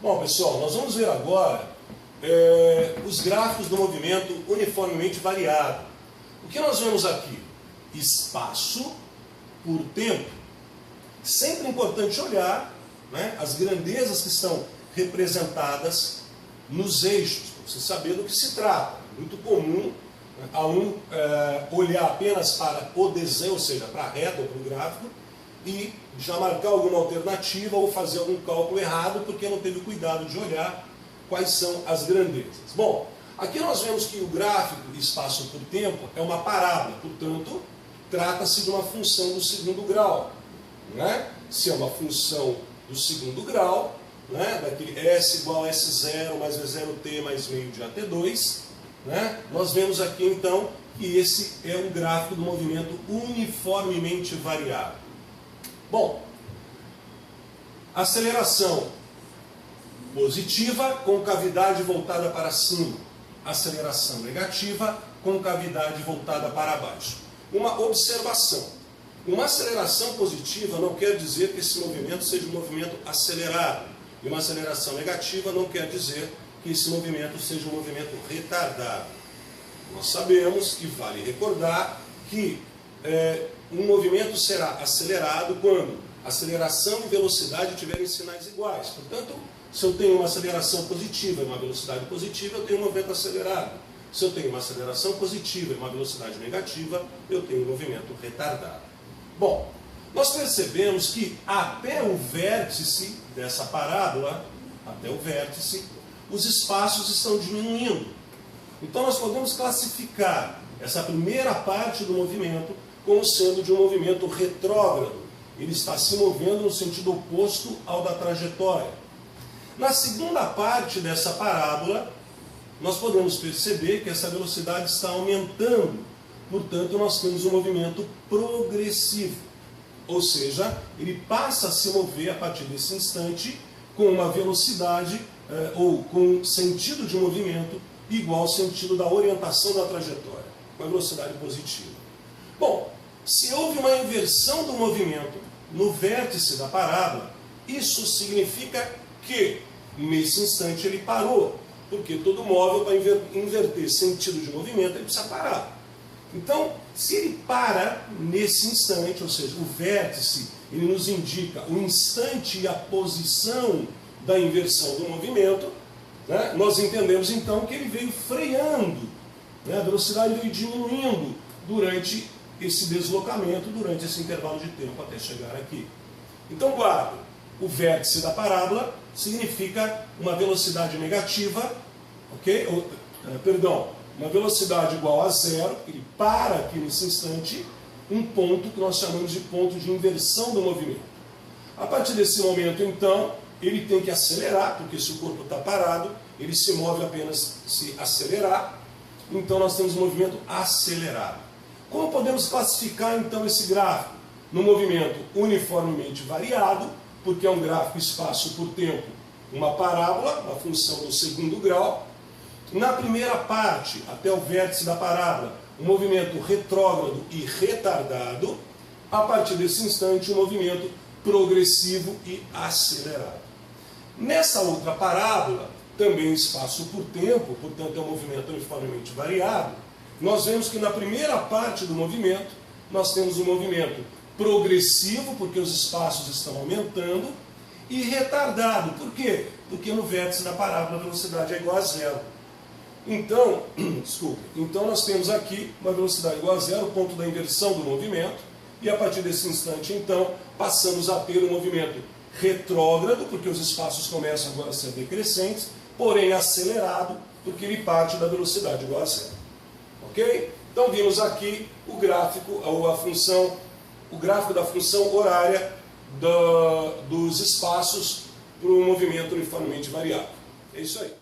Bom, pessoal, nós vamos ver agora os gráficos do movimento uniformemente variado. O que nós vemos aqui? Espaço por tempo. Sempre importante olhar, né, as grandezas que estão representadas nos eixos, para você saber do que se trata. É muito comum olhar apenas para o desenho, ou seja, para a reta ou para o gráfico, e já marcar alguma alternativa ou fazer algum cálculo errado porque não teve cuidado de olhar quais são as grandezas. Bom, aqui nós vemos que o gráfico espaço por tempo é uma parábola, portanto, trata-se de uma função do segundo grau. Né? Se é uma função do segundo grau, né? Daquele S igual a S0 mais V0t mais meio de AT2, né? Nós vemos aqui então que esse é um gráfico do movimento uniformemente variado. Bom, aceleração positiva com cavidade voltada para cima, aceleração negativa com cavidade voltada para baixo. Uma observação: uma aceleração positiva não quer dizer que esse movimento seja um movimento acelerado, e uma aceleração negativa não quer dizer que esse movimento seja um movimento retardado. Nós sabemos, e vale recordar, que um movimento será acelerado quando aceleração e velocidade tiverem sinais iguais. Portanto, se eu tenho uma aceleração positiva e uma velocidade positiva, eu tenho um movimento acelerado. Se eu tenho uma aceleração positiva e uma velocidade negativa, eu tenho um movimento retardado. Bom, nós percebemos que até o vértice dessa parábola, até o vértice, os espaços estão diminuindo. Então nós podemos classificar essa primeira parte do movimento como sendo de um movimento retrógrado. Ele está se movendo no sentido oposto ao da trajetória. Na segunda parte dessa parábola, nós podemos perceber que essa velocidade está aumentando. Portanto, nós temos um movimento progressivo. Ou seja, ele passa a se mover a partir desse instante com uma velocidade ou com sentido de movimento igual ao sentido da orientação da trajetória, com a velocidade positiva. Bom, se houve uma inversão do movimento no vértice da parábola, isso significa que, nesse instante, ele parou, porque todo móvel, para inverter sentido de movimento, ele precisa parar. Então, se ele para nesse instante, ou seja, o vértice, ele nos indica o instante e a posição da inversão do movimento, né? Nós entendemos então que ele veio freando, né? A velocidade veio diminuindo durante esse deslocamento, durante esse intervalo de tempo até chegar aqui. Então, guarda, o vértice da parábola significa uma velocidade negativa, ok? Uma velocidade igual a zero, ele para aqui nesse instante, um ponto que nós chamamos de ponto de inversão do movimento. A partir desse momento, então, ele tem que acelerar, porque se o corpo está parado, ele se move apenas se acelerar, então nós temos um movimento acelerado. Como podemos classificar, então, esse gráfico? No movimento uniformemente variado, porque é um gráfico espaço por tempo, uma parábola, uma função do segundo grau. Na primeira parte, até o vértice da parábola, um movimento retrógrado e retardado. A partir desse instante, um movimento progressivo e acelerado. Nessa outra parábola, também espaço por tempo, portanto é um movimento uniformemente variado, nós vemos que na primeira parte do movimento, nós temos um movimento progressivo, porque os espaços estão aumentando, e retardado. Por quê? Porque no vértice da parábola a velocidade é igual a zero. Então, então nós temos aqui uma velocidade igual a zero, o ponto da inversão do movimento, e a partir desse instante, então, passamos a ter um movimento retrógrado, porque os espaços começam agora a ser decrescentes, porém acelerado, porque ele parte da velocidade igual a zero. Ok? Então vimos aqui o gráfico, o gráfico da função horária dos espaços para o movimento uniformemente variável. É isso aí.